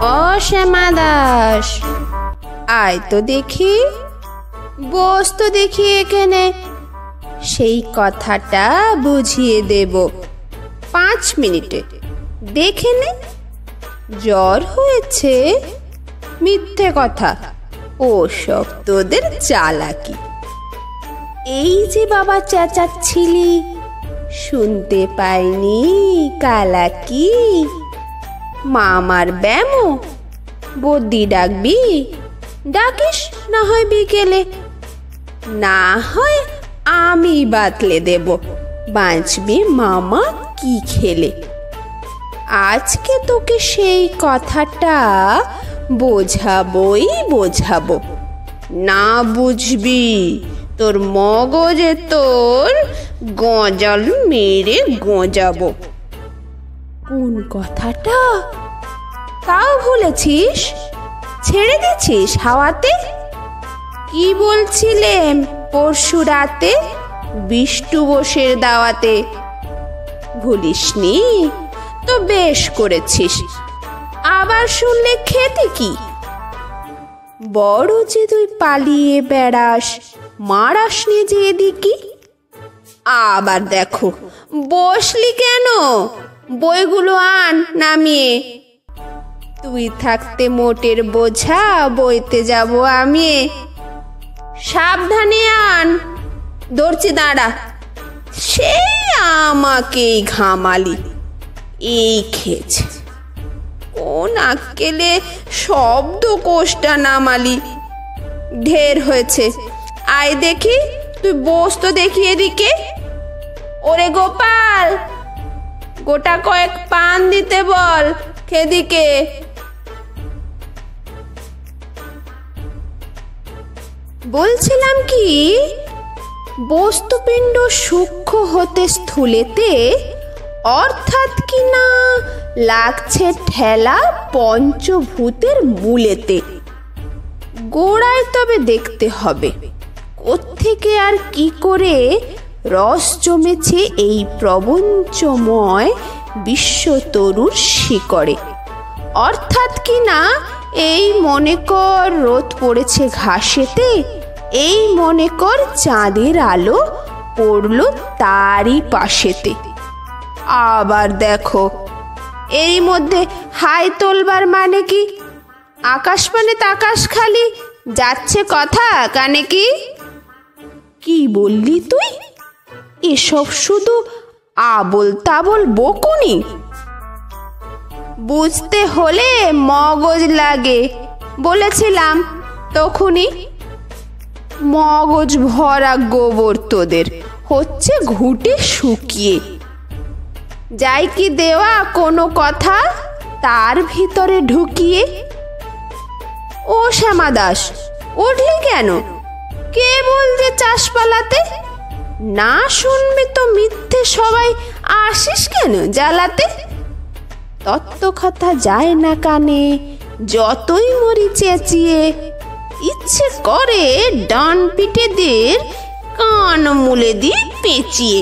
ও শ্যামা দাস, আয় তো দেখি, বস তো দেখি এখানে। সেই কথাটা বুঝিয়ে দেব 5 মিনিটে। দেখে নে, জ্বর হয়েছে? মিথ্যে কথা, ও সব তোদের চালাকি। এই যে বাবা চেঁচাচ্ছিলি, শুনতে পাইনি কালাকি? মামার ব্যামো, বদ্যি ডাকবি? ডাকিস না হয় বিকেলে, না হয় আমি বাতলে দেব, বাঁচবি মামা কি খেলে। আজকে তোকে সেই কথাটা বোঝাবই বোঝাবো, না বুঝবি তোর মগজে তোর গজাল মেরে গজাবো। কোন কথাটা তাও ভুলেছিস? ছেড়ে দিছিস হাওয়াতে? কি বলছিলেন পরশু রাতে বিষ্টু বোসের দাওয়াতে? ভুলিসনি তো বেশ করেছিস, আবার শুনলে খেতে কি? বড় যে তুই পালিয়ে বেড়াস, মারাসনি যে এদিকে। আবার দেখো, বসলি কেন? বইগুলো আন নামিয়ে। তুই থাকতে মোটের বোঝা বইতে যাব আমি। সাবধানে আন, ধরছি দাঁড়া। সে আমাকেই ঘামালি, এই খেয়েছে। কোন আক্কেলে শব্দ কোষটা নামালি? ঢের হয়েছে, আয় দেখি, তুই বস তো দেখি এদিকে। ওরে গোপাল, গোটা কয়েক পান দিতে বল খেদিকে। বলছিলাম কি, বস্তুপিণ্ড সূক্ষ্ম হতে স্থূলেতে, অর্থাৎ কি না লাগছে ঠেলা পঞ্চভূতের মূলেতে। গোড়ায় তবে দেখতে হবে কোত্থেকে আর কি করে রস জমেছে এই প্রবঞ্চময় বিশ্বতরুর শিকড়ে। অর্থাৎ কি না এই মনে কর রোদ পড়েছে ঘাসেতে, এই মনে কর চাঁদের আলো পড়ল তারই পাশেতে। আবার দেখো, এরই মধ্যে হাই তোলবার মানে কি? আকাশ মানে তাকাশ খালি, যাচ্ছে কথা কানে কি? কি বললি তুই? এসব শুধু আবল তাবল বকুনি। বুঝতে হলে মগজ লাগে, বলেছিলাম তখনই। মগজ ভরা গোবর তোদের, হচ্ছে ঘুটে শুকিয়ে। যাই কি দেওয়া কোনো কথা তার ভিতরে ঢুকিয়ে। ও শ্যামা দাস, উঠলি কেন? কে বলছে চাষপালাতে? না শুনবি তো মিথ্যে সবাই আসিস কেন জ্বালাতে? তত্ত্ব কথা যায় না কানে, যতই মরি চেঁচিয়ে। ইচ্ছে করে ডান পিঠে দের কান মুলে দিয়ে পেঁচিয়ে।